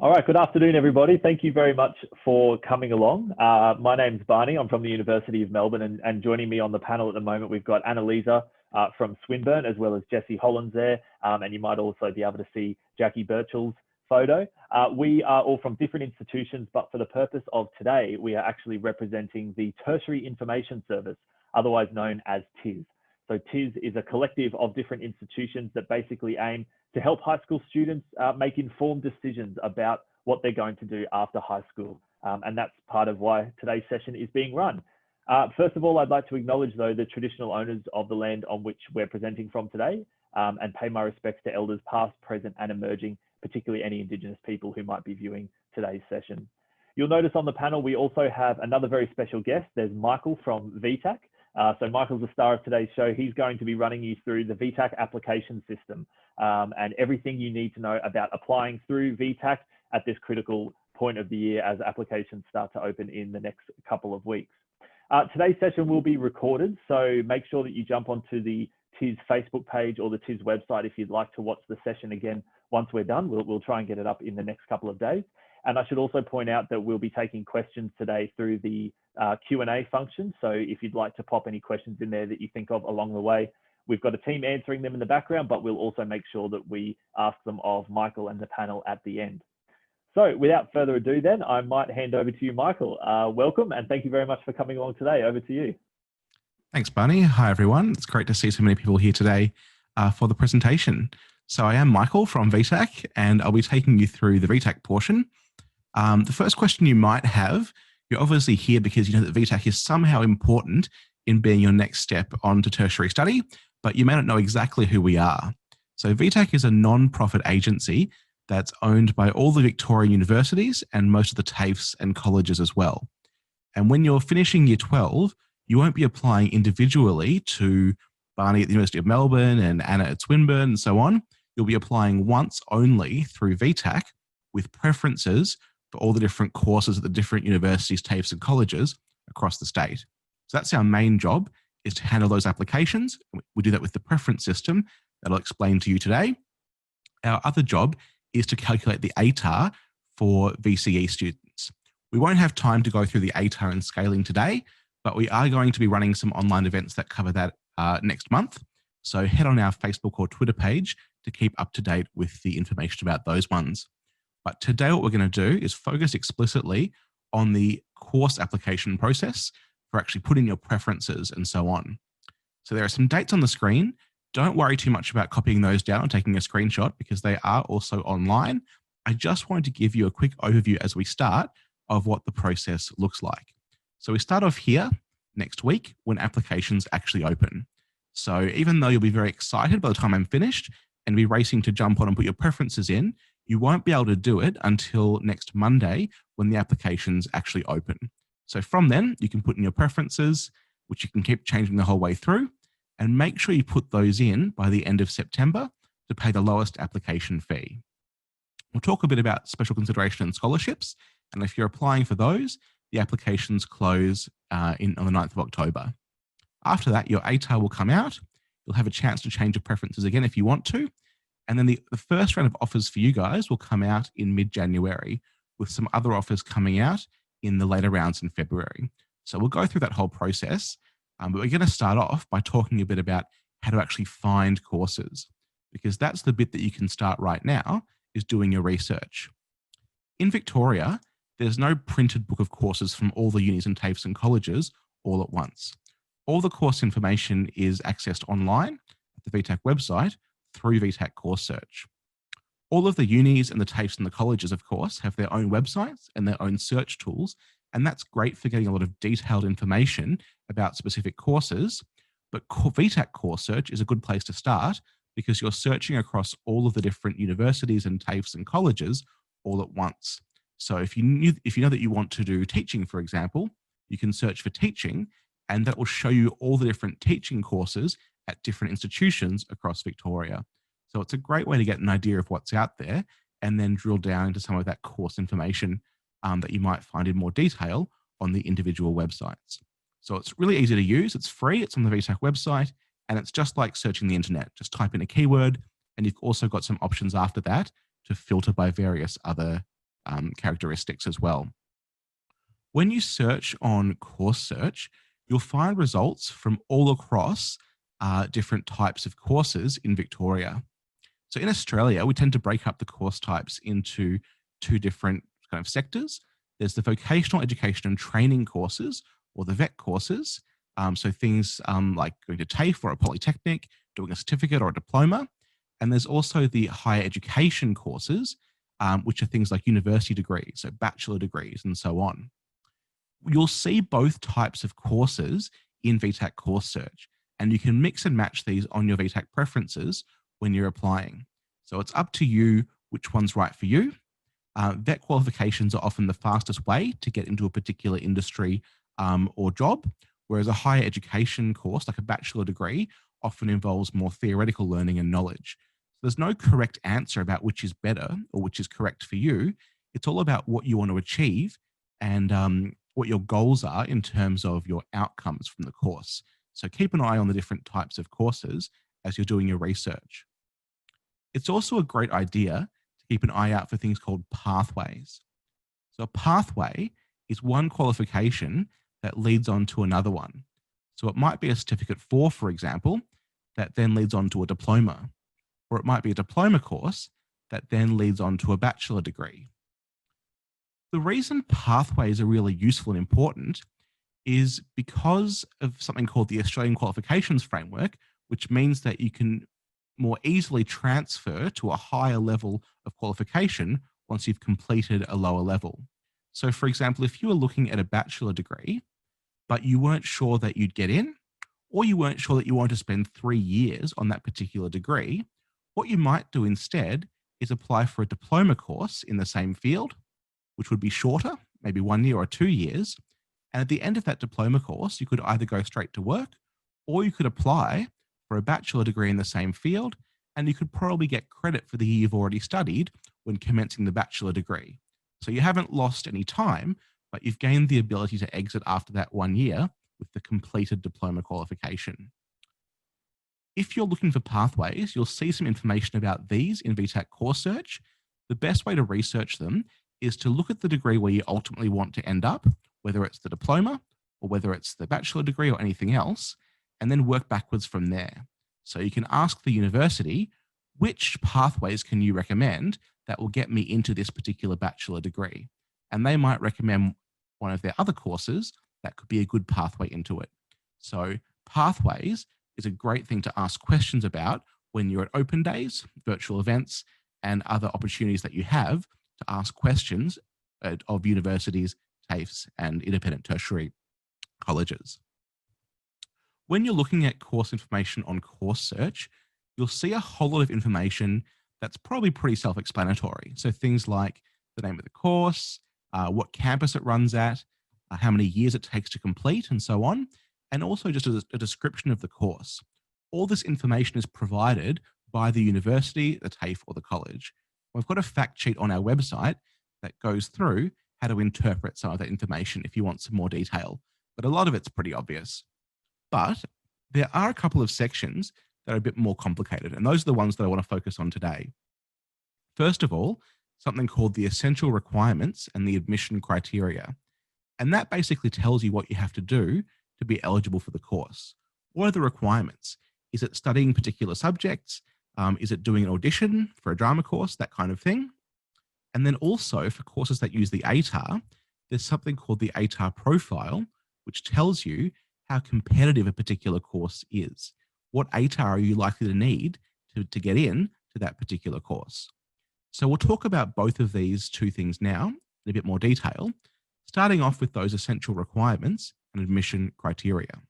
All right, good afternoon, everybody. Thank you very much for coming along. My name's Barney. I'm from the University of Melbourne, and joining me on the panel at the moment, we've got Annalisa from Swinburne, as well as Jessie Hollands there, and you might also be able to see Jackie Birchall's photo. We are all from different institutions, but for the purpose of today, we are actually representing the Tertiary Information Service, otherwise known as TIS. So TIS is a collective of different institutions that basically aim to help high school students make informed decisions about what they're going to do after high school. And that's part of why today's session is being run. First of all, I'd like to acknowledge, though, the traditional owners of the land on which we're presenting from today, and pay my respects to elders past, present, and emerging, particularly any Indigenous people who might be viewing today's session. You'll notice on the panel, we also have another very special guest. There's Michael from VTAC. So Michael's the star of today's show. He's going to be running you through the VTAC application system and everything you need to know about applying through VTAC at this critical point of the year as applications start to open in the next couple of weeks. Today's session will be recorded, so make sure that you jump onto the TIS Facebook page or the TIS website if you'd like to watch the session again once we're done. We'll try and get it up in the next couple of days. And I should also point out that we'll be taking questions today through the Q&A function. So if you'd like to pop any questions in there that you think of along the way, we've got a team answering them in the background, but we'll also make sure that we ask them of Michael and the panel at the end. So without further ado then, I might hand over to you, Michael. Welcome, and thank you very much for coming along today. Over to you. Thanks, Barney. Hi, everyone. It's great to see so many people here today for the presentation. So I am Michael from VTAC, and I'll be taking you through the VTAC portion. The first question you might have, you're obviously here because you know that VTAC is somehow important in being your next step onto tertiary study, but you may not know exactly who we are. So VTAC is a non-profit agency that's owned by all the Victorian universities and most of the TAFEs and colleges as well. And when you're finishing year 12, you won't be applying individually to Barney at the University of Melbourne and Anna at Swinburne and so on. You'll be applying once only through VTAC with preferences for all the different courses at the different universities, TAFEs and colleges across the state. So that's our main job, is to handle those applications. We do that with the preference system that I'll explain to you today. Our other job is to calculate the ATAR for VCE students. We won't have time to go through the ATAR and scaling today, but we are going to be running some online events that cover that next month. So head on our Facebook or Twitter page to keep up to date with the information about those ones. But today what we're going to do is focus explicitly on the course application process for actually putting your preferences and so on. So there are some dates on the screen. Don't worry too much about copying those down and taking a screenshot because they are also online. I just wanted to give you a quick overview as we start of what the process looks like. So we start off here next week when applications actually open. So even though you'll be very excited by the time I'm finished and be racing to jump on and put your preferences in, you won't be able to do it until next Monday when the applications actually open. So from then, you can put in your preferences, which you can keep changing the whole way through, and make sure you put those in by the end of September to pay the lowest application fee. We'll talk a bit about special consideration and scholarships, and if you're applying for those, the applications close on the 9th of October. After that, your ATAR will come out. You'll have a chance to change your preferences again if you want to. And then the first round of offers for you guys will come out in mid-January, with some other offers coming out in the later rounds in February. So we'll go through that whole process, but we're going to start off by talking a bit about how to actually find courses, because that's the bit that you can start right now, is doing your research. In Victoria, there's no printed book of courses from all the unis and TAFEs and colleges all at once. All the course information is accessed online at the VTAC website through VTAC Course Search. All of the unis and the TAFEs and the colleges, of course, have their own websites and their own search tools, and that's great for getting a lot of detailed information about specific courses. But VTAC Course Search is a good place to start because you're searching across all of the different universities and TAFEs and colleges all at once. So if you know that you want to do teaching, for example, you can search for teaching, and that will show you all the different teaching courses at different institutions across Victoria. So it's a great way to get an idea of what's out there and then drill down into some of that course information that you might find in more detail on the individual websites. So it's really easy to use. It's free. It's on the VTAC website, and it's just like searching the internet. Just type in a keyword, and you've also got some options after that to filter by various other characteristics as well. When you search on Course Search, you'll find results from all across different types of courses in Victoria. So in Australia, we tend to break up the course types into two different kind of sectors. There's the vocational education and training courses, or the VET courses. So things like going to TAFE or a polytechnic, doing a certificate or a diploma. And there's also the higher education courses, which are things like university degrees, so bachelor degrees and so on. You'll see both types of courses in VTAC Course Search, and you can mix and match these on your VTAC preferences when you're applying. So it's up to you which one's right for you. VET qualifications are often the fastest way to get into a particular industry or job, whereas a higher education course, like a bachelor degree, often involves more theoretical learning and knowledge. So there's no correct answer about which is better or which is correct for you. It's all about what you want to achieve and what your goals are in terms of your outcomes from the course. So keep an eye on the different types of courses as you're doing your research. It's also a great idea to keep an eye out for things called pathways. So a pathway is one qualification that leads on to another one. So it might be a certificate for example, that then leads on to a diploma, or it might be a diploma course that then leads on to a bachelor degree. The reason pathways are really useful and important is because of something called the Australian Qualifications Framework, which means that you can more easily transfer to a higher level of qualification once you've completed a lower level. So for example, if you were looking at a bachelor degree, but you weren't sure that you'd get in, or you weren't sure that you wanted to spend 3 years on that particular degree, what you might do instead is apply for a diploma course in the same field, which would be shorter, maybe 1 year or 2 years. And at the end of that diploma course, you could either go straight to work, or you could apply for a bachelor degree in the same field, and you could probably get credit for the year you've already studied when commencing the bachelor degree. So you haven't lost any time, but you've gained the ability to exit after that 1 year with the completed diploma qualification. If you're looking for pathways, you'll see some information about these in VTAC Course Search. The best way to research them is to look at the degree where you ultimately want to end up, whether it's the diploma or whether it's the bachelor degree or anything else, and then work backwards from there. So you can ask the university, which pathways can you recommend that will get me into this particular bachelor degree? And they might recommend one of their other courses that could be a good pathway into it. So pathways is a great thing to ask questions about when you're at open days, virtual events, and other opportunities that you have to ask questions of universities, TAFEs, and independent tertiary colleges. When you're looking at course information on Course Search, you'll see a whole lot of information that's probably pretty self-explanatory. So things like the name of the course, what campus it runs at, how many years it takes to complete, and so on, and also just a description of the course. All this information is provided by the university, the TAFE, or the college. We've got a fact sheet on our website that goes through how to interpret some of that information if you want some more detail, but a lot of it's pretty obvious. But there are a couple of sections that are a bit more complicated, and those are the ones that I want to focus on today. First of all, something called the essential requirements and the admission criteria. And that basically tells you what you have to do to be eligible for the course. What are the requirements? Is it studying particular subjects? Is it doing an audition for a drama course? That kind of thing. And then also for courses that use the ATAR, there's something called the ATAR profile, which tells you how competitive a particular course is. What ATAR are you likely to need to get in to that particular course? So we'll talk about both of these two things now in a bit more detail, starting off with those essential requirements and admission criteria.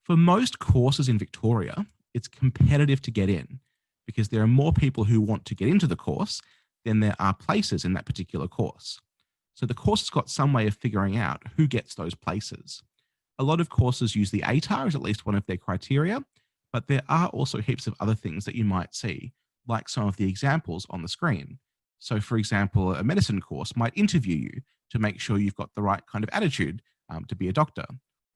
For most courses in Victoria, it's competitive to get in because there are more people who want to get into the course than there are places in that particular course. So the course has got some way of figuring out who gets those places. A lot of courses use the ATAR as at least one of their criteria, but there are also heaps of other things that you might see, like some of the examples on the screen. So for example, a medicine course might interview you to make sure you've got the right kind of attitude to be a doctor,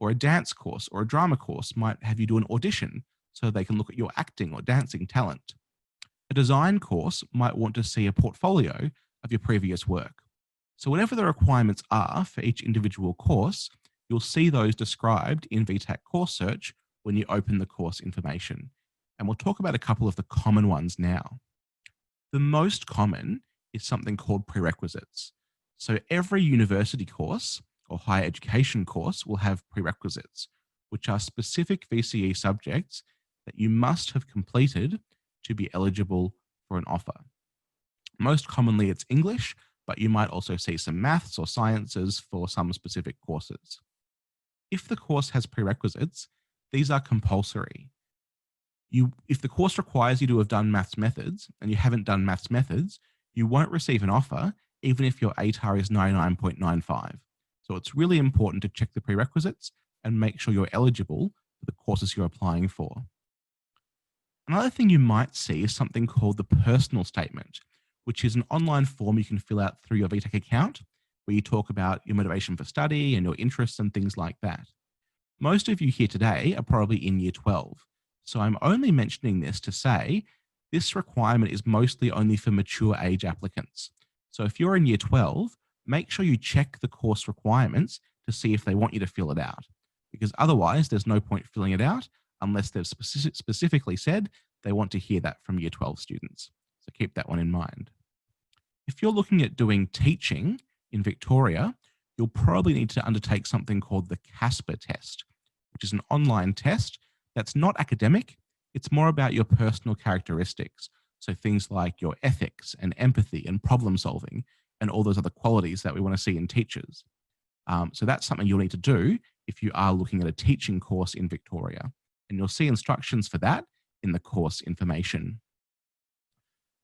or a dance course or a drama course might have you do an audition so they can look at your acting or dancing talent. A design course might want to see a portfolio of your previous work. So whatever the requirements are for each individual course, you'll see those described in VTAC Course Search when you open the course information. And we'll talk about a couple of the common ones now. The most common is something called prerequisites. So every university course or higher education course will have prerequisites, which are specific VCE subjects that you must have completed to be eligible for an offer. Most commonly it's English, but you might also see some maths or sciences for some specific courses. If the course has prerequisites, these are compulsory. If the course requires you to have done maths methods and you haven't done maths methods, you won't receive an offer even if your ATAR is 99.95. So it's really important to check the prerequisites and make sure you're eligible for the courses you're applying for. Another thing you might see is something called the personal statement, which is an online form you can fill out through your VTAC account, where you talk about your motivation for study and your interests and things like that. Most of you here today are probably in year 12. So I'm only mentioning this to say this requirement is mostly only for mature age applicants. So if you're in year 12, make sure you check the course requirements to see if they want you to fill it out, because otherwise there's no point filling it out unless they've specifically said they want to hear that from year 12 students. So keep that one in mind. If you're looking at doing teaching in Victoria, you'll probably need to undertake something called the CASPER test, which is an online test that's not academic. It's more about your personal characteristics. So things like your ethics and empathy and problem solving and all those other qualities that we want to see in teachers. So that's something you'll need to do if you are looking at a teaching course in Victoria. And you'll see instructions for that in the course information.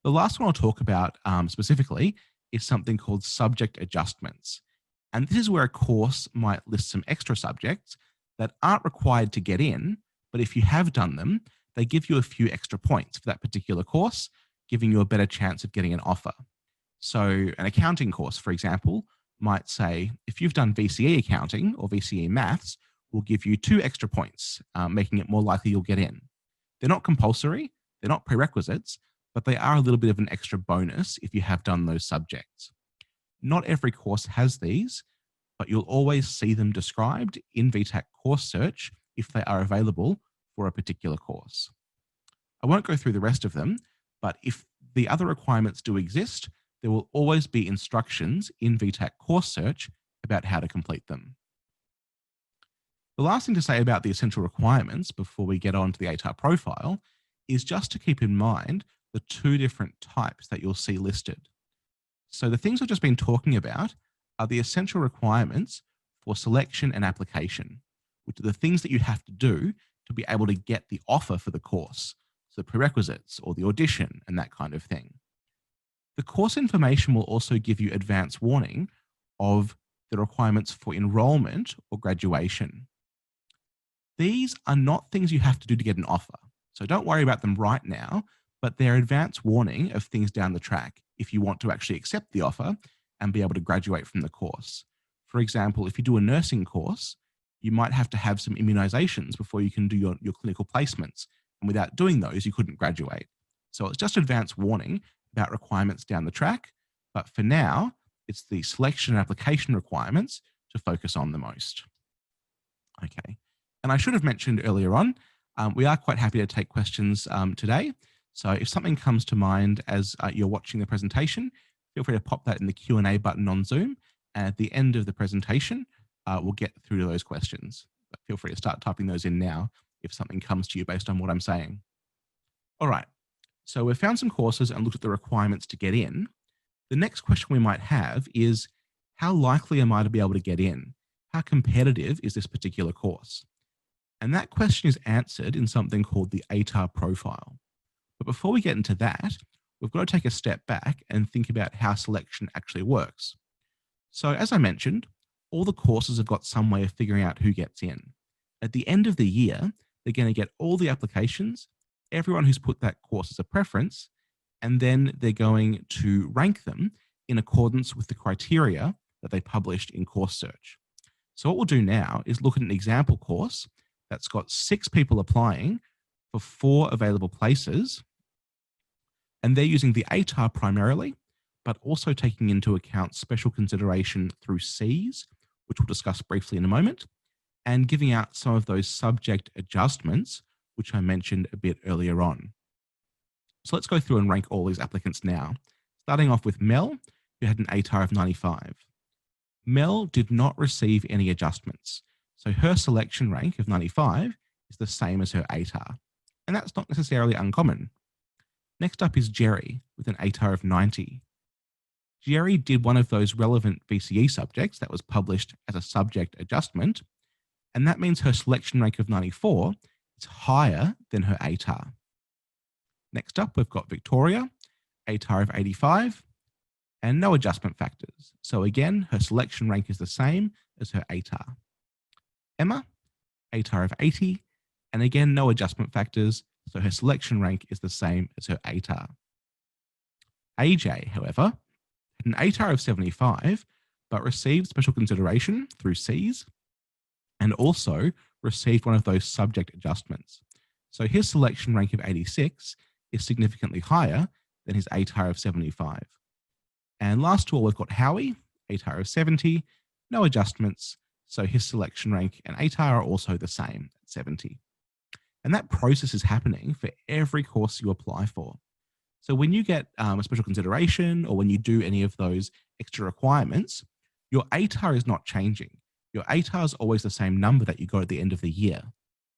The last one I'll talk about specifically is something called subject adjustments. And this is where a course might list some extra subjects that aren't required to get in, but if you have done them, they give you a few extra points for that particular course, giving you a better chance of getting an offer. So an accounting course, for example, might say, if you've done VCE accounting or VCE maths, we'll give you 2 extra points, making it more likely you'll get in. They're not compulsory, they're not prerequisites, but they are a little bit of an extra bonus if you have done those subjects. Not every course has these, but you'll always see them described in VTAC Course Search if they are available for a particular course. I won't go through the rest of them, but if the other requirements do exist, there will always be instructions in VTAC Course Search about how to complete them. The last thing to say about the essential requirements before we get on to the ATAR profile is just to keep in mind the 2 different types that you'll see listed. So the things I've just been talking about are the essential requirements for selection and application, which are the things that you have to do to be able to get the offer for the course, so the prerequisites or the audition and that kind of thing. The course information will also give you advance warning of the requirements for enrollment or graduation. These are not things you have to do to get an offer, so don't worry about them right now, but they're advance warning of things down the track if you want to actually accept the offer and be able to graduate from the course. For example, if you do a nursing course, you might have to have some immunizations before you can do your clinical placements. And without doing those, you couldn't graduate. So it's just advance warning about requirements down the track. But for now, it's the selection and application requirements to focus on the most. Okay. And I should have mentioned earlier on, we are quite happy to take questions today. So if something comes to mind as you're watching the presentation, feel free to pop that in the Q&A button on Zoom. And at the end of the presentation, we'll get through to those questions. But feel free to start typing those in now if something comes to you based on what I'm saying. All right, so we've found some courses and looked at the requirements to get in. The next question we might have is, how likely am I to be able to get in? How competitive is this particular course? And that question is answered in something called the ATAR profile. But before we get into that, we've got to take a step back and think about how selection actually works. So as I mentioned, all the courses have got some way of figuring out who gets in. At the end of the year, they're going to get all the applications, everyone who's put that course as a preference, and then they're going to rank them in accordance with the criteria that they published in Course Search. So what we'll do now is look at an example course that's got 6 people applying for 4 available places. And they're using the ATAR primarily, but also taking into account special consideration through Cs, which we'll discuss briefly in a moment, and giving out some of those subject adjustments, which I mentioned a bit earlier on. So let's go through and rank all these applicants now. Starting off with Mel, who had an ATAR of 95. Mel did not receive any adjustments, so her selection rank of 95 is the same as her ATAR, and that's not necessarily uncommon. Next up is Jerry with an ATAR of 90. Jerry did one of those relevant VCE subjects that was published as a subject adjustment, and that means her selection rank of 94 is higher than her ATAR. Next up, we've got Victoria, ATAR of 85, and no adjustment factors. So again, her selection rank is the same as her ATAR. Emma, ATAR of 80, and again, no adjustment factors, so her selection rank is the same as her ATAR. AJ, however, had an ATAR of 75, but received special consideration through Cs, and also received one of those subject adjustments. So his selection rank of 86 is significantly higher than his ATAR of 75. And last of all, we've got Howie, ATAR of 70, no adjustments, so his selection rank and ATAR are also the same at 70. And that process is happening for every course you apply for. So when you get a special consideration or when you do any of those extra requirements, your ATAR is not changing. Your ATAR is always the same number that you got at the end of the year.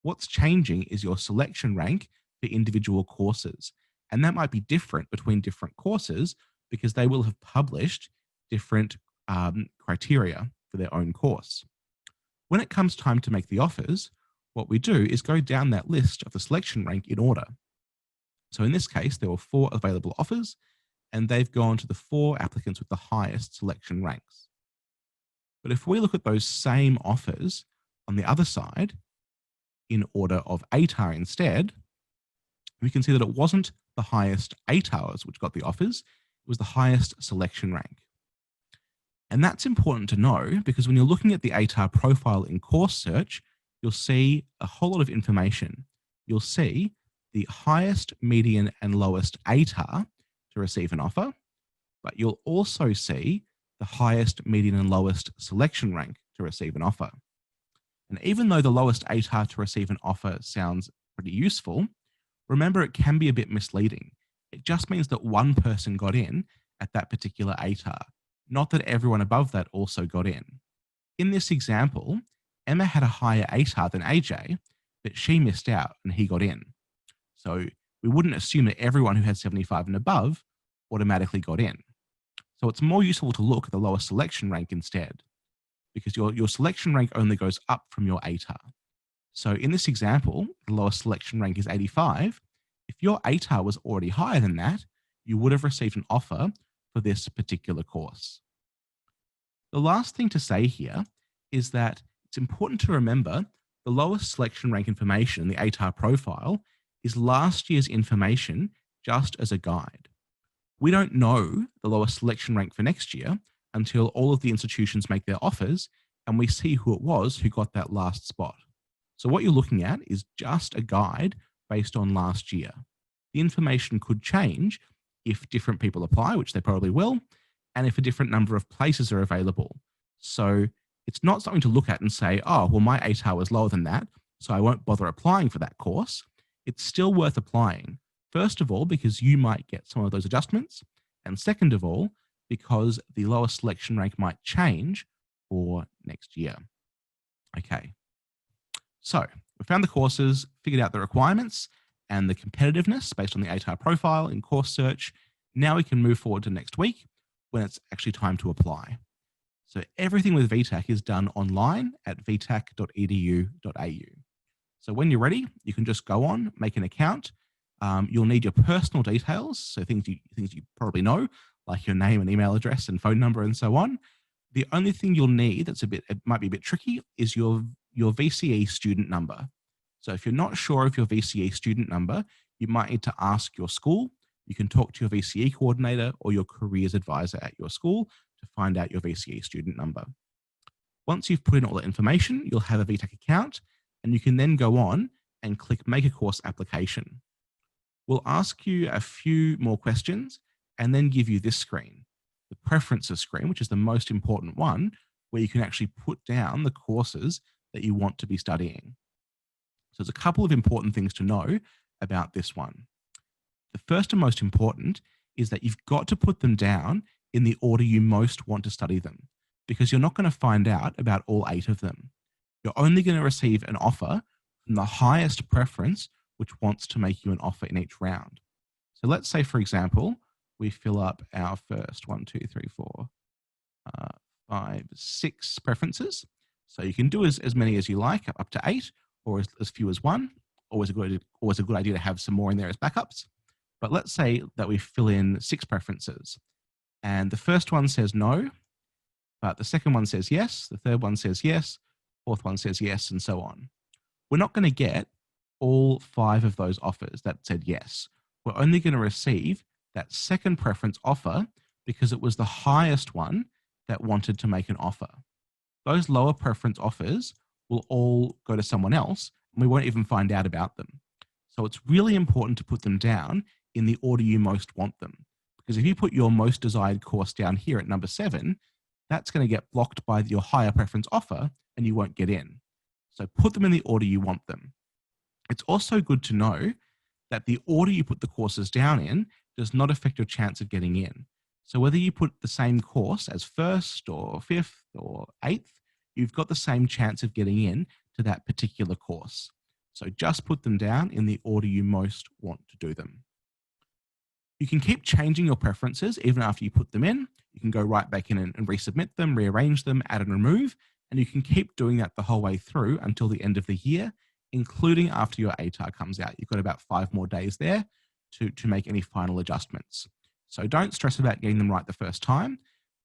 What's changing is your selection rank for individual courses. And that might be different between different courses because they will have published different criteria for their own course. When it comes time to make the offers, what we do is go down that list of the selection rank in order. So in this case, there were 4 available offers, and they've gone to the 4 applicants with the highest selection ranks. But if we look at those same offers on the other side, in order of ATAR instead, we can see that it wasn't the highest ATARs which got the offers, it was the highest selection rank. And that's important to know because when you're looking at the ATAR profile in course search, you'll see a whole lot of information. You'll see the highest, median, and lowest ATAR to receive an offer, but you'll also see the highest, median, and lowest selection rank to receive an offer. And even though the lowest ATAR to receive an offer sounds pretty useful, remember it can be a bit misleading. It just means that one person got in at that particular ATAR, not that everyone above that also got in. In this example, Emma had a higher ATAR than AJ, but she missed out and he got in. So we wouldn't assume that everyone who had 75 and above automatically got in. So it's more useful to look at the lowest selection rank instead, because your selection rank only goes up from your ATAR. So in this example, the lowest selection rank is 85. If your ATAR was already higher than that, you would have received an offer for this particular course. The last thing to say here is that it's important to remember the lowest selection rank information in the ATAR profile is last year's information just as a guide. We don't know the lowest selection rank for next year until all of the institutions make their offers and we see who it was who got that last spot. So what you're looking at is just a guide based on last year. The information could change if different people apply, which they probably will, and if a different number of places are available. So it's not something to look at and say, oh, well, my ATAR was lower than that, so I won't bother applying for that course. It's still worth applying. First of all, because you might get some of those adjustments. And second of all, because the lowest selection rank might change for next year. Okay. So we found the courses, figured out the requirements and the competitiveness based on the ATAR profile in course search. Now we can move forward to next week when it's actually time to apply. So everything with VTAC is done online at vtac.edu.au. So when you're ready, you can just go on, make an account. You'll need your personal details, so things you probably know, like your name and email address and phone number and so on. The only thing you'll need it might be a bit tricky, is your VCE student number. So if you're not sure of your VCE student number, you might need to ask your school. You can talk to your VCE coordinator or your careers advisor at your school to find out your VCE student number. Once you've put in all that information, you'll have a VTAC account, and you can then go on and click Make a Course Application. We'll ask you a few more questions and then give you this screen, the preferences screen, which is the most important one, where you can actually put down the courses that you want to be studying. So there's a couple of important things to know about this one. The first and most important is that you've got to put them down in the order you most want to study them, because you're not going to find out about all 8 of them. You're only going to receive an offer from the highest preference which wants to make you an offer in each round. So let's say, for example, we fill up our first 1, 2, 3, 4, 5, 6 preferences. So you can do as many as you like, up to 8, or as few as 1. Always a good idea to have some more in there as backups. But let's say that we fill in 6 preferences, and the first one says no, but the second one says yes, the third one says yes, fourth one says yes, and so on. We're not going to get all 5 of those offers that said yes. We're only going to receive that second preference offer because it was the highest one that wanted to make an offer. Those lower preference offers will all go to someone else, and we won't even find out about them. So it's really important to put them down in the order you most want them. Because if you put your most desired course down here at number 7, that's going to get blocked by your higher preference offer and you won't get in. So put them in the order you want them. It's also good to know that the order you put the courses down in does not affect your chance of getting in. So whether you put the same course as first or 5th or 8th, you've got the same chance of getting in to that particular course. So just put them down in the order you most want to do them. You can keep changing your preferences even after you put them in. You can go right back in and resubmit them, rearrange them, add and remove, and you can keep doing that the whole way through until the end of the year, including after your ATAR comes out. You've got about 5 more days there to make any final adjustments. So don't stress about getting them right the first time.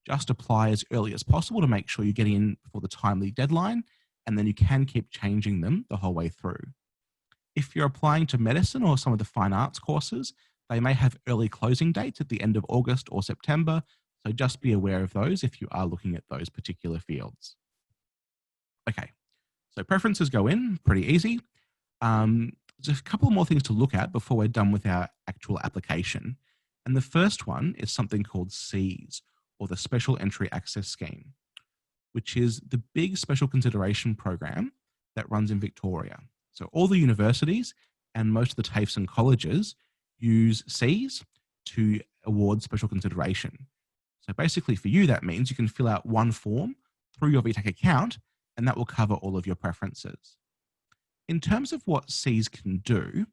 Just apply as early as possible to make sure you're getting in before the timely deadline, and then you can keep changing them the whole way through. If you're applying to medicine or some of the fine arts courses, they may have early closing dates at the end of August or September, so just be aware of those if you are looking at those particular fields. Okay, so preferences go in, pretty easy. There's a couple more things to look at before we're done with our actual application. And the first one is something called SEAS, or the Special Entry Access Scheme, which is the big special consideration program that runs in Victoria. So all the universities and most of the TAFEs and colleges use SEAS to award special consideration. So basically for you, that means you can fill out one form through your VTAC account, and that will cover all of your preferences. In terms of what SEAS can do,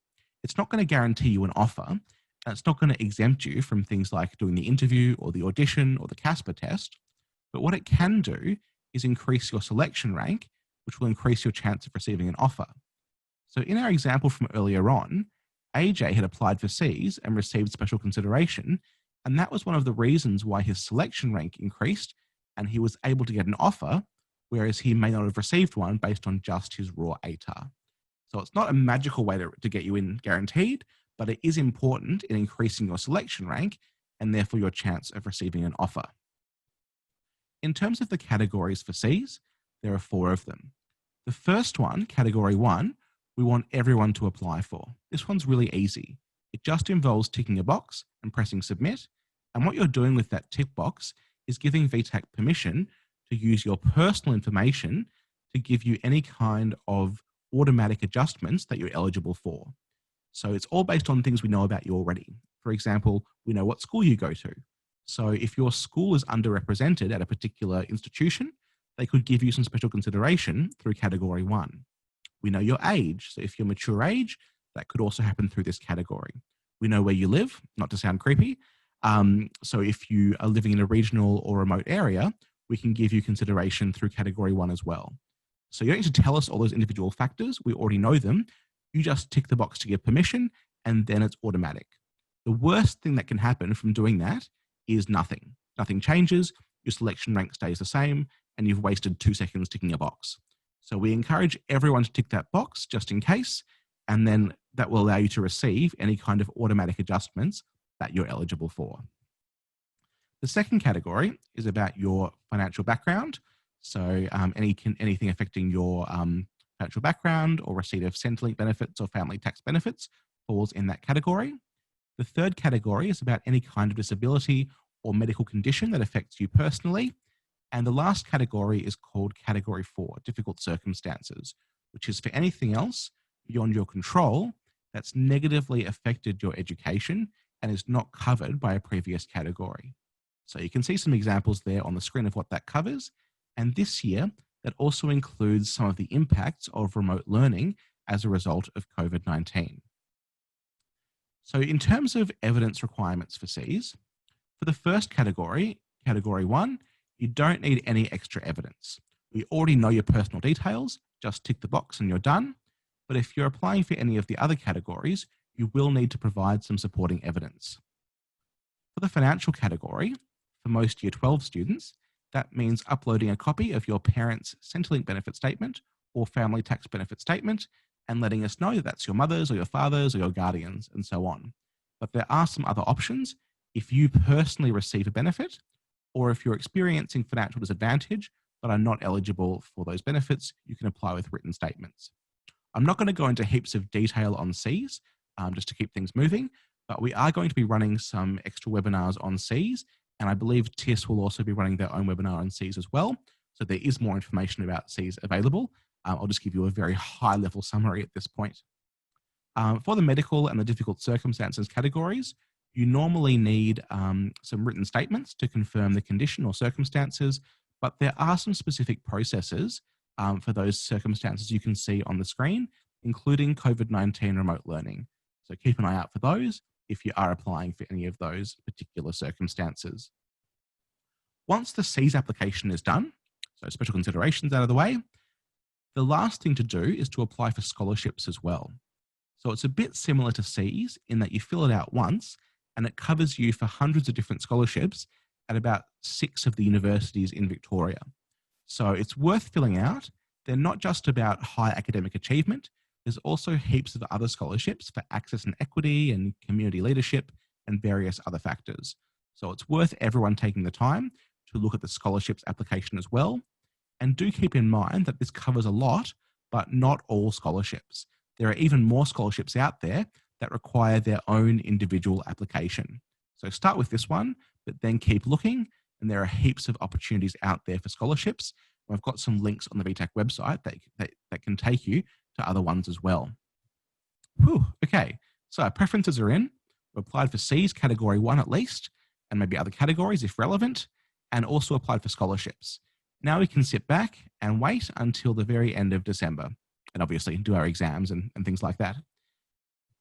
it's not going to guarantee you an offer, and it's not going to exempt you from things like doing the interview or the audition or the CASPER test. But what it can do is increase your selection rank, which will increase your chance of receiving an offer. So in our example from earlier on, AJ had applied for SEAS and received special consideration, and that was one of the reasons why his selection rank increased and he was able to get an offer, whereas he may not have received one based on just his raw ATAR. So it's not a magical way to get you in guaranteed, but it is important in increasing your selection rank and therefore your chance of receiving an offer. In terms of the categories for SEAS, there are 4 of them. The first one, category 1, we want everyone to apply for. This one's really easy. It just involves ticking a box and pressing submit. And what you're doing with that tick box is giving VTAC permission to use your personal information to give you any kind of automatic adjustments that you're eligible for. So it's all based on things we know about you already. For example, we know what school you go to. So if your school is underrepresented at a particular institution, they could give you some special consideration through category 1. We know your age. So if you're mature age, that could also happen through this category. We know where you live, not to sound creepy. So if you are living in a regional or remote area, we can give you consideration through category 1 as well. So you don't need to tell us all those individual factors. We already know them. You just tick the box to give permission, and then it's automatic. The worst thing that can happen from doing that is nothing. Nothing changes, your selection rank stays the same, and you've wasted 2 seconds ticking a box. So we encourage everyone to tick that box just in case, and then that will allow you to receive any kind of automatic adjustments that you're eligible for. The second category is about your financial background. So anything affecting your financial background or receipt of Centrelink benefits or family tax benefits falls in that category. The third category is about any kind of disability or medical condition that affects you personally. And the last category is called Category 4, difficult circumstances, which is for anything else beyond your control that's negatively affected your education and is not covered by a previous category. So you can see some examples there on the screen of what that covers. And this year, that also includes some of the impacts of remote learning as a result of COVID-19. So in terms of evidence requirements for Cs, for the first category, Category 1, you don't need any extra evidence. We already know your personal details, just tick the box and you're done. But if you're applying for any of the other categories, you will need to provide some supporting evidence. For the financial category, for most Year 12 students, that means uploading a copy of your parents' Centrelink benefit statement or family tax benefit statement and letting us know that that's your mother's or your father's or your guardian's and so on. But there are some other options. If you personally receive a benefit, or if you're experiencing financial disadvantage but are not eligible for those benefits, you can apply with written statements. I'm not going to go into heaps of detail on Cs, just to keep things moving, but we are going to be running some extra webinars on Cs, and I believe TIS will also be running their own webinar on Cs as well. So there is more information about Cs available. I'll just give you a very high-level summary at this point. For the medical and the difficult circumstances categories, you normally need some written statements to confirm the condition or circumstances, but there are some specific processes for those circumstances you can see on the screen, including COVID-19 remote learning. So keep an eye out for those if you are applying for any of those particular circumstances. Once the Cs application is done, so special considerations out of the way, the last thing to do is to apply for scholarships as well. So it's a bit similar to Cs in that you fill it out once and it covers you for hundreds of different scholarships at about 6 of the universities in Victoria. So it's worth filling out. They're not just about high academic achievement. There's also heaps of other scholarships for access and equity and community leadership and various other factors. So it's worth everyone taking the time to look at the scholarships application as well. And do keep in mind that this covers a lot, but not all scholarships. There are even more scholarships out there that require their own individual application. So start with this one, but then keep looking, and there are heaps of opportunities out there for scholarships. I've got some links on the VTAC website that can take you to other ones as well. Whew, okay, so our preferences are in. We've applied for Cs, Category 1 at least, and maybe other categories if relevant, and also applied for scholarships. Now we can sit back and wait until the very end of December, and obviously do our exams and things like that.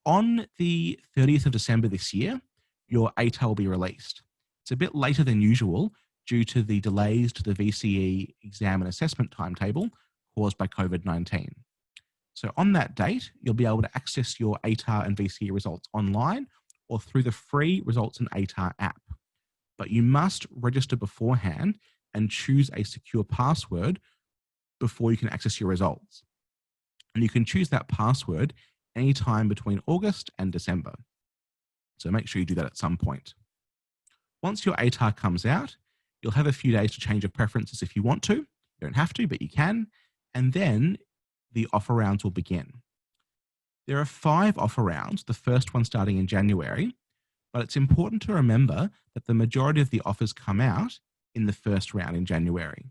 On the 30th of December this year, your ATAR will be released. It's a bit later than usual due to the delays to the VCE exam and assessment timetable caused by COVID-19. So on that date, you'll be able to access your ATAR and VCE results online or through the free Results in ATAR app. But you must register beforehand and choose a secure password before you can access your results. And you can choose that password anytime between August and December. So make sure you do that at some point. Once your ATAR comes out, you'll have a few days to change your preferences if you want to. You don't have to, but you can. And then the offer rounds will begin. There are 5 offer rounds, the first one starting in January, but it's important to remember that the majority of the offers come out in the first round in January.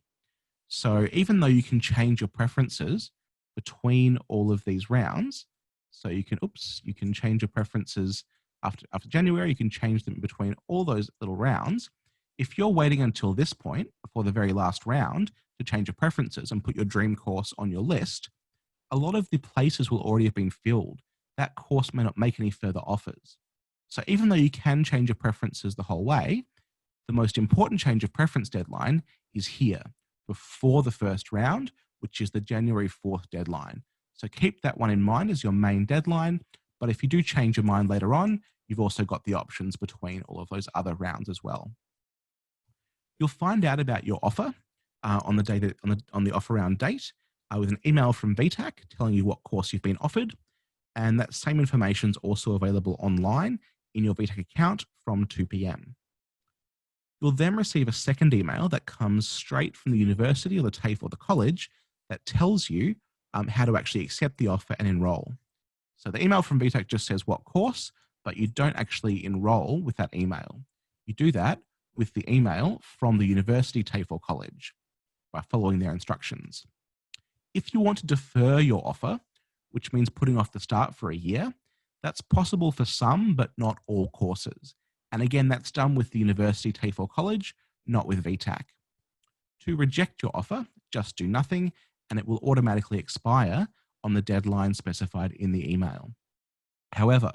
So even though you can change your preferences between all of these rounds, so you can change your preferences after January, you can change them between all those little rounds. If you're waiting until this point, before the very last round, to change your preferences and put your dream course on your list, a lot of the places will already have been filled. That course may not make any further offers. So even though you can change your preferences the whole way, the most important change of preference deadline is here, before the first round, which is the January 4th deadline. So keep that one in mind as your main deadline. But if you do change your mind later on, you've also got the options between all of those other rounds as well. You'll find out about your offer on the offer round date with an email from VTAC telling you what course you've been offered. And that same information is also available online in your VTAC account from 2 p.m. You'll then receive a second email that comes straight from the university or the TAFE or the college that tells you how to actually accept the offer and enroll. So the email from VTAC just says what course, but you don't actually enroll with that email. You do that with the email from the university, TAFE or college by following their instructions. If you want to defer your offer, which means putting off the start for a year, that's possible for some, but not all courses. And again, that's done with the university, TAFE or college, not with VTAC. To reject your offer, just do nothing, and it will automatically expire on the deadline specified in the email. However,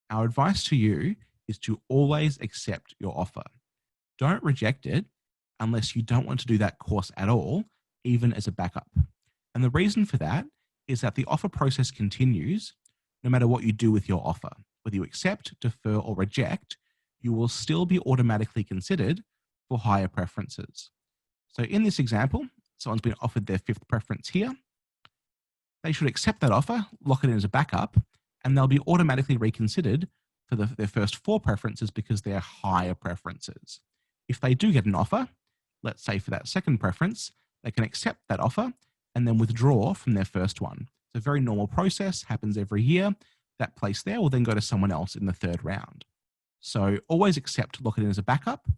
our advice to you is to always accept your offer. Don't reject it unless you don't want to do that course at all, even as a backup. And the reason for that is that the offer process continues no matter what you do with your offer. Whether you accept, defer, or reject, you will still be automatically considered for higher preferences. So in this example, someone's been offered their 5th preference here. They should accept that offer, lock it in as a backup, and they'll be automatically reconsidered for their first 4 preferences because they're higher preferences. If they do get an offer, let's say for that 2nd preference, they can accept that offer and then withdraw from their first one. It's a very normal process, happens every year. That place there will then go to someone else in the 3rd round. So always accept, lock it in as a backup.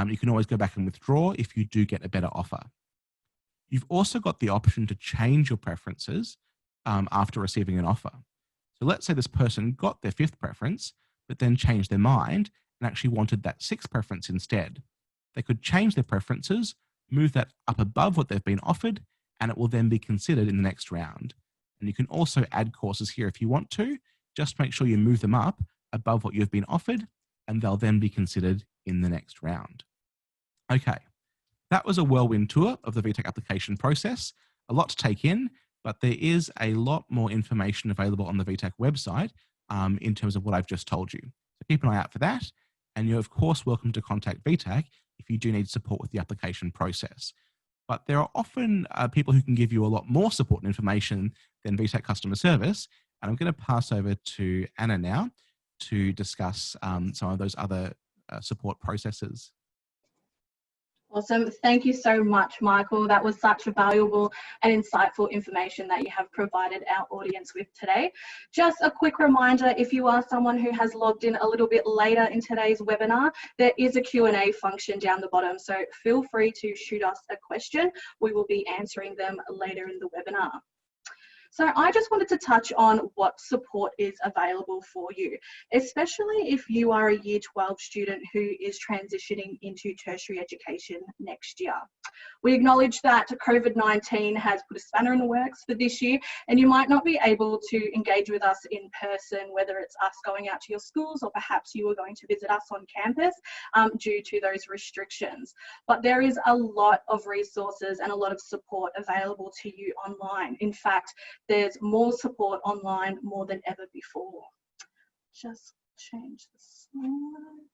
You can always go back and withdraw if you do get a better offer. You've also got the option to change your preferences after receiving an offer. So let's say this person got their 5th preference, but then changed their mind and actually wanted that 6th preference instead. They could change their preferences, move that up above what they've been offered, and it will then be considered in the next round. And you can also add courses here if you want to. Just make sure you move them up above what you've been offered, and they'll then be considered in the next round. Okay, that was a whirlwind tour of the VTAC application process. A lot to take in, but there is a lot more information available on the VTAC website in terms of what I've just told you. So keep an eye out for that. And you're of course welcome to contact VTAC if you do need support with the application process. But there are often people who can give you a lot more support and information than VTAC customer service. And I'm going to pass over to Anna now to discuss some of those other support processes. Awesome. Thank you so much, Michael. That was such a valuable and insightful information that you have provided our audience with today. Just a quick reminder, if you are someone who has logged in a little bit later in today's webinar, there is a Q&A function down the bottom. So feel free to shoot us a question. We will be answering them later in the webinar. So I just wanted to touch on what support is available for you, especially if you are a Year 12 student who is transitioning into tertiary education next year. We acknowledge that COVID-19 has put a spanner in the works for this year, and you might not be able to engage with us in person, whether it's us going out to your schools or perhaps you are going to visit us on campus due to those restrictions. But there is a lot of resources and a lot of support available to you online. In fact, there's more support online more than ever before. Just change the slide.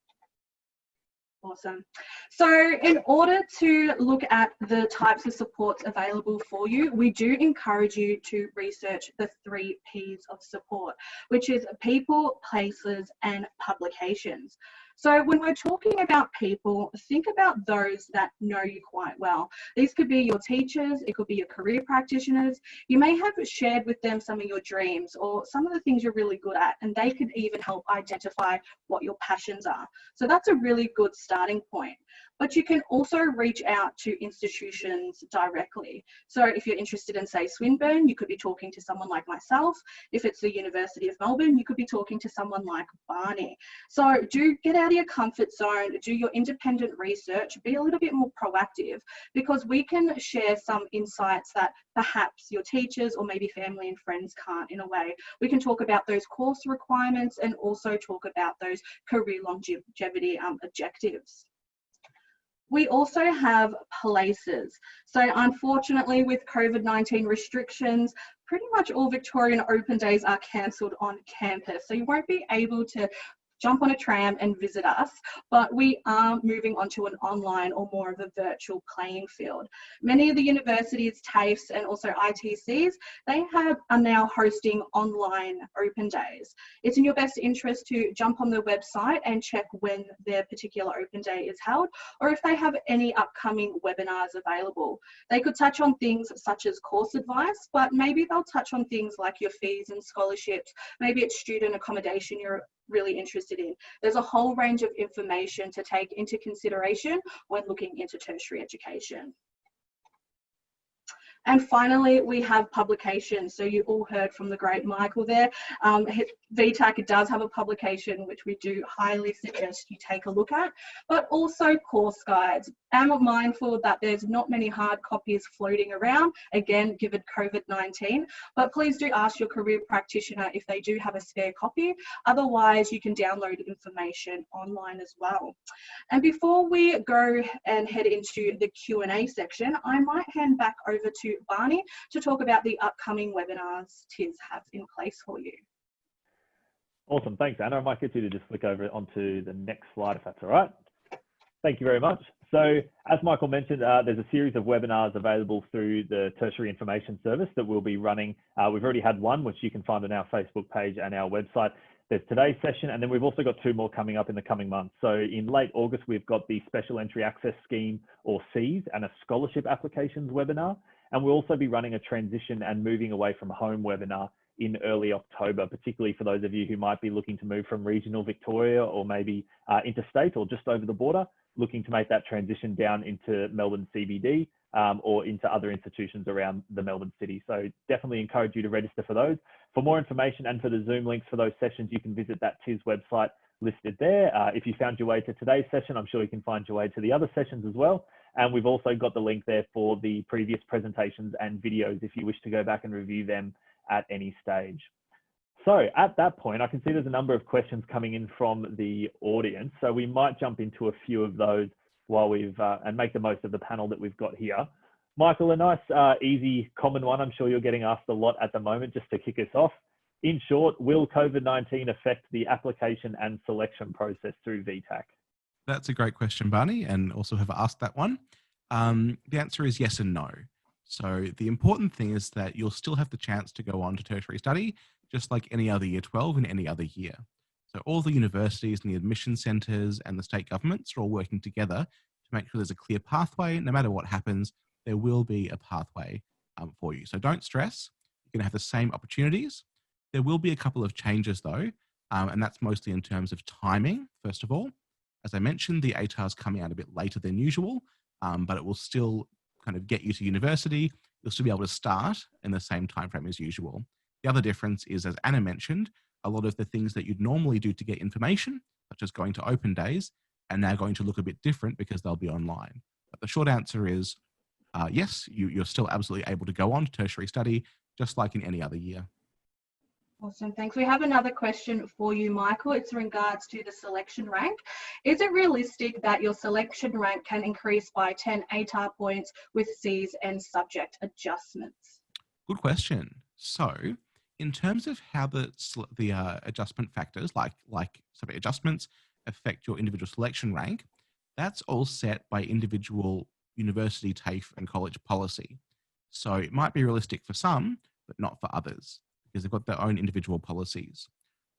Awesome. So in order to look at the types of supports available for you, we do encourage you to research the 3 P's of support, which is people, places, and publications. So when we're talking about people, think about those that know you quite well. These could be your teachers, it could be your career practitioners. You may have shared with them some of your dreams or some of the things you're really good at, and they could even help identify what your passions are. So that's a really good starting point. But you can also reach out to institutions directly. So if you're interested in, say, Swinburne, you could be talking to someone like myself. If it's the University of Melbourne, you could be talking to someone like Barney. So do get out of your comfort zone, do your independent research, be a little bit more proactive, because we can share some insights that perhaps your teachers or maybe family and friends can't in a way. We can talk about those course requirements and also talk about those career longevity objectives. We also have places. So unfortunately, with COVID-19 restrictions, pretty much all Victorian open days are cancelled on campus. So you won't be able to jump on a tram and visit us, but we are moving on to an online or more of a virtual playing field. Many of the universities, TAFEs and also ITCs, they are now hosting online open days. It's in your best interest to jump on their website and check when their particular open day is held, or if they have any upcoming webinars available. They could touch on things such as course advice, but maybe they'll touch on things like your fees and scholarships. Maybe it's student accommodation you're really interested in. There's a whole range of information to take into consideration when looking into tertiary education. And finally, we have publications. So you all heard from the great Michael there. VTAC does have a publication which we do highly suggest you take a look at, but also course guides. I'm mindful that there's not many hard copies floating around, again, given COVID-19, but please do ask your career practitioner if they do have a spare copy. Otherwise, you can download information online as well. And before we go and head into the Q&A section, I might hand back over to Barney to talk about the upcoming webinars TIS have in place for you. Awesome, thanks Anna. I might get you to just flick over onto the next slide if that's all right. Thank you very much. So as Michael mentioned, there's a series of webinars available through the Tertiary Information Service that we'll be running. We've already had one, which you can find on our Facebook page and our website. There's today's session, and then we've also got 2 more coming up in the coming months. So in late August, we've got the Special Entry Access Scheme, or SEAS, and a Scholarship Applications webinar. And we'll also be running a Transition and Moving Away from Home webinar in early October, particularly for those of you who might be looking to move from regional Victoria or maybe interstate or just over the border, looking to make that transition down into Melbourne CBD or into other institutions around the Melbourne city. So definitely encourage you to register for those. For more information and for the Zoom links for those sessions, you can visit that TIS website listed there. If you found your way to today's session, I'm sure you can find your way to the other sessions as well. And we've also got the link there for the previous presentations and videos if you wish to go back and review them at any stage. So at that point, I can see there's a number of questions coming in from the audience. So we might jump into a few of those while and make the most of the panel that we've got here. Michael, a nice, easy, common one I'm sure you're getting asked a lot at the moment, just to kick us off. In short, will COVID-19 affect the application and selection process through VTAC? That's a great question, Barney, and also have asked that one. The answer is yes and no. So the important thing is that you'll still have the chance to go on to tertiary study, just like any other year 12 in any other year. So all the universities and the admission centres and the state governments are all working together to make sure there's a clear pathway. No matter what happens, there will be a pathway for you. So don't stress, you're going to have the same opportunities. There will be a couple of changes though, and that's mostly in terms of timing, first of all. As I mentioned, the ATAR is coming out a bit later than usual, but it will still kind of get you to university. You'll still be able to start in the same time frame as usual. The other difference is, as Anna mentioned, a lot of the things that you'd normally do to get information, such as going to open days, are now going to look a bit different because they'll be online. But the short answer is yes, you're still absolutely able to go on to tertiary study, just like in any other year. Awesome, thanks. We have another question for you, Michael. It's in regards to the selection rank. Is it realistic that your selection rank can increase by 10 ATAR points with Cs and subject adjustments? Good question. So, in terms of how the adjustment factors, like subject adjustments, affect your individual selection rank, that's all set by individual university, TAFE, and college policy. So it might be realistic for some, but not for others, because they've got their own individual policies.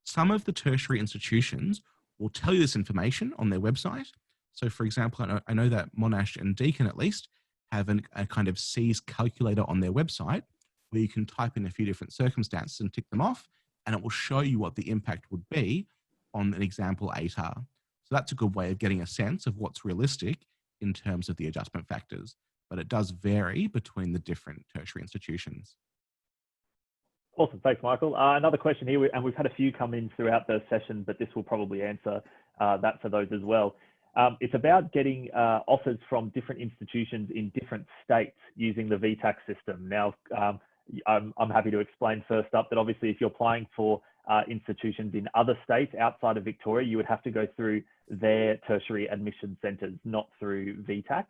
Some of the tertiary institutions will tell you this information on their website. So for example, I know that Monash and Deakin at least have a kind of C's calculator on their website where you can type in a few different circumstances and tick them off, and it will show you what the impact would be on an example ATAR. So that's a good way of getting a sense of what's realistic in terms of the adjustment factors, but it does vary between the different tertiary institutions. Awesome, thanks Michael. Another question here, and we've had a few come in throughout the session, but this will probably answer that for those as well. It's about getting offers from different institutions in different states using the VTAC system. Now, I'm happy to explain first up that obviously if you're applying for institutions in other states outside of Victoria, you would have to go through their tertiary admission centres, not through VTAC.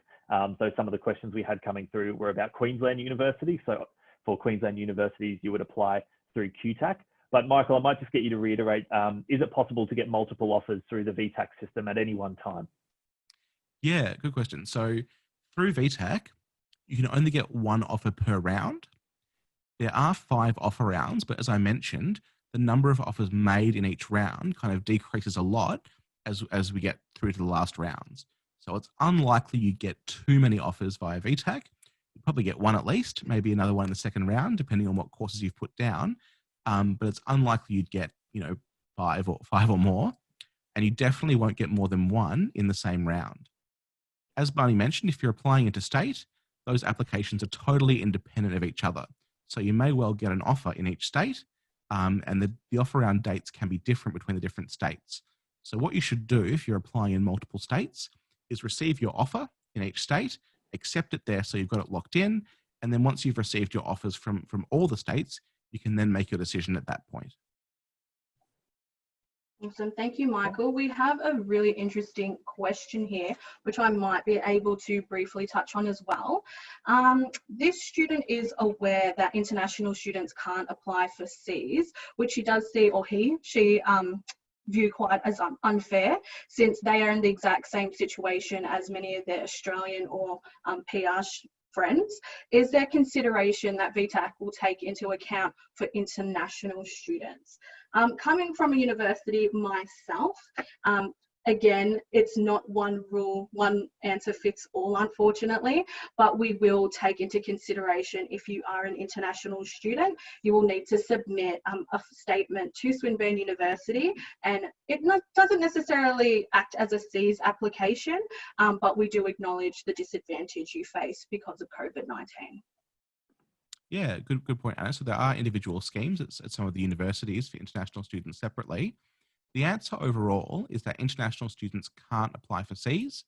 So some of the questions we had coming through were about Queensland University. So for Queensland universities, you would apply through QTAC. But Michael, I might just get you to reiterate, is it possible to get multiple offers through the VTAC system at any one time? Yeah, good question. So through VTAC, you can only get one offer per round. There are 5 offer rounds, but as I mentioned, the number of offers made in each round kind of decreases a lot as we get through to the last rounds. So it's unlikely you get too many offers via VTAC. You probably get one at least, maybe another one in the second round, depending on what courses you've put down. But it's unlikely you'd get, five or more, and you definitely won't get more than one in the same round. As Barney mentioned, if you're applying interstate, those applications are totally independent of each other. So you may well get an offer in each state, and the offer round dates can be different between the different states. So what you should do if you're applying in multiple states is receive your offer in each state, accept it there so you've got it locked in, and then once you've received your offers from all the states, you can then make your decision at that point. Awesome. Thank you, Michael. We have a really interesting question here, which I might be able to briefly touch on as well. This student is aware that international students can't apply for Cs, which she does see, or she view quite as unfair, since they are in the exact same situation as many of their Australian or PR friends. Is there consideration that VTAC will take into account for international students? Coming from a university myself, again, it's not one rule, one answer fits all, unfortunately, but we will take into consideration if you are an international student, you will need to submit a statement to Swinburne University, and it doesn't necessarily act as a Cs application, but we do acknowledge the disadvantage you face because of COVID-19. Yeah, good point, Anna. So there are individual schemes at some of the universities for international students separately. The answer overall is that international students can't apply for Cs.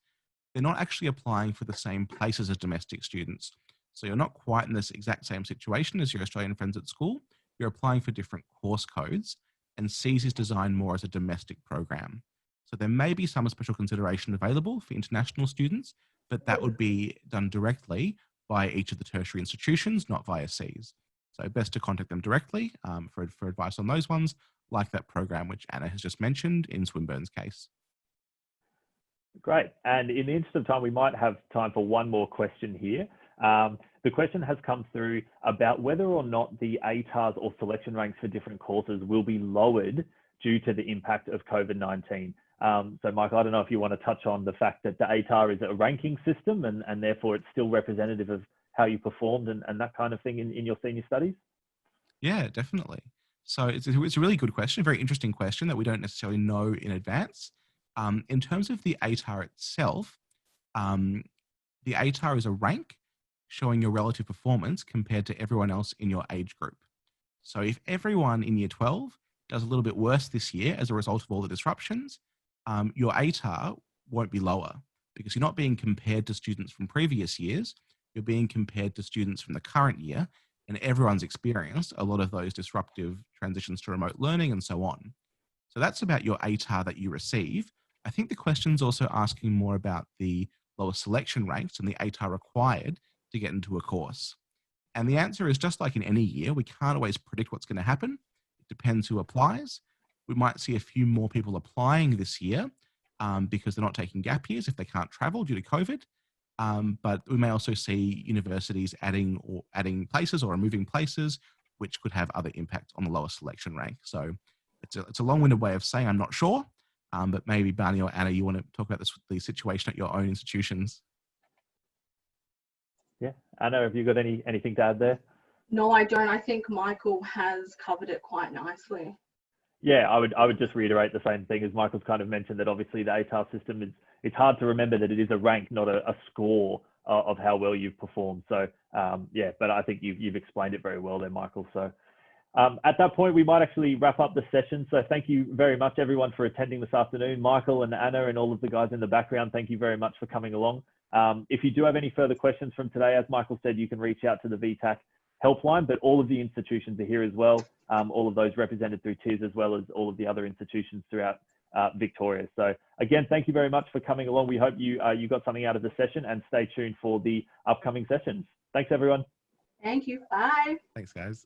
They're not actually applying for the same places as domestic students. So you're not quite in this exact same situation as your Australian friends at school. You're applying for different course codes, and Cs is designed more as a domestic program. So there may be some special consideration available for international students, but that would be done directly by each of the tertiary institutions, not via Cs. So best to contact them directly for advice on those ones, like that program which Anna has just mentioned in Swinburne's case. Great. And in the interest of time, we might have time for one more question here. The question has come through about whether or not the ATARs or selection ranks for different courses will be lowered due to the impact of COVID-19. So Michael, I don't know if you want to touch on the fact that the ATAR is a ranking system and therefore it's still representative of how you performed and that kind of thing in your senior studies? Yeah, definitely. So it's a really good question, a very interesting question that we don't necessarily know in advance. In terms of the ATAR itself, the ATAR is a rank showing your relative performance compared to everyone else in your age group. So if everyone in year 12 does a little bit worse this year as a result of all the disruptions, your ATAR won't be lower because you're not being compared to students from previous years, you're being compared to students from the current year, and everyone's experienced a lot of those disruptive transitions to remote learning and so on. So that's about your ATAR that you receive. I think the question's also asking more about the lower selection ranks and the ATAR required to get into a course. And the answer is just like in any year, we can't always predict what's going to happen. It depends who applies. We might see a few more people applying this year because they're not taking gap years if they can't travel due to COVID. But we may also see universities adding places or removing places, which could have other impact on the lower selection rank. So it's a long-winded way of saying I'm not sure, but maybe Barney or Anna, you want to talk about the situation at your own institutions? Yeah, Anna, have you got anything to add there? No, I don't. I think Michael has covered it quite nicely. Yeah, I would just reiterate the same thing as Michael's kind of mentioned, that obviously the ATAR system it's hard to remember that it is a rank, not a score of how well you've performed. So yeah, but I think you've explained it very well there, Michael. So at that point, we might actually wrap up the session. So thank you very much, everyone, for attending this afternoon. Michael and Anna and all of the guys in the background, thank you very much for coming along. If you do have any further questions from today, as Michael said, you can reach out to the VTAC helpline, but all of the institutions are here as well. All of those represented through TIS, as well as all of the other institutions throughout Victoria. So again, thank you very much for coming along. We hope you got something out of the session, and stay tuned for the upcoming sessions. Thanks, everyone. Thank you. Bye. Thanks, guys.